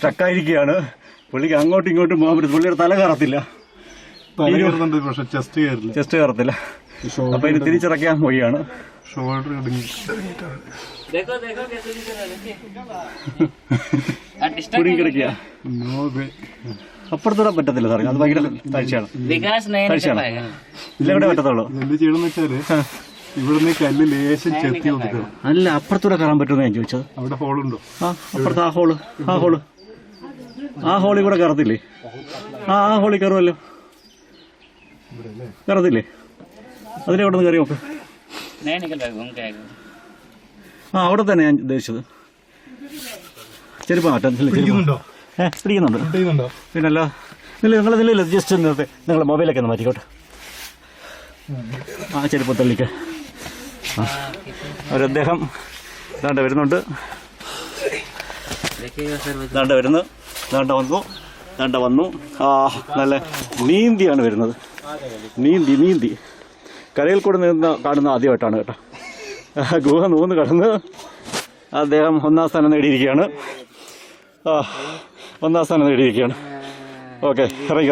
സ്റ്റക്കായിരിക്കുകയാണ്. പുള്ളിക്ക് അങ്ങോട്ടും ഇങ്ങോട്ടും പോകാൻ പറ്റും. പുള്ളിയുടെ തല കയറത്തില്ല, ചെസ്റ്റ് കയറത്തില്ല. അപ്പൊ ഇനി തിരിച്ചിറക്കാൻ പോവുകയാണ്. കുടുങ്ങിക്കിടക്കുക. അപ്പുറത്തൂടെ പറ്റത്തില്ല സാറേ, അത് ഭയങ്കര താഴ്ചയാണ്. ഇല്ല, ഇവിടെ പറ്റത്തുള്ളൂ. ഇവിടുന്ന് കല്ല് ലേശം ചെത്തി കൊടുക്കണം. അല്ല, അപ്പുറത്തൂടെ കയറാൻ പറ്റുമെന്ന് ഞാൻ ചോദിച്ചത്. അവിടെ ഹോളുണ്ടോ? അപ്പുറത്ത് ആ ഹോളിൽ കൂടെ കയറത്തില്ലേ? ആ ഹോളിൽ കയറുമല്ലോ. കയറത്തില്ലേ? അതിലെവിടെ നിന്ന് കയറി നോക്ക്. അവിടെ തന്നെ ഞാൻ ഉദ്ദേശിച്ചത്. ചെരുപ്പ് മാറ്റാൻ പിടിക്കുന്നുണ്ടോ? പിന്നല്ല. നിങ്ങളില്ല, ജസ്റ്റ് നിർത്തി നിങ്ങളെ മൊബൈലൊക്കെ ഒന്ന് മാറ്റിക്കോട്ടെ. ആ ചെരുപ്പ് തള്ളിക്ക. അവരദ്ദേഹം ദാണ്ട വരുന്നുണ്ട്. ദാണ്ട വന്നു. ആ നല്ല നീന്തിയാണ് വരുന്നത്. നീന്തി കരയിൽ കൂടെ നിന്ന് കാണുന്ന ആദ്യമായിട്ടാണ് കേട്ടോ. ഗുഹ നൂന്ന് കടന്ന് അദ്ദേഹം ഒന്നാം സ്ഥാനം നേടിയിരിക്കുകയാണ്. ഓക്കെ, ഇറങ്ങി.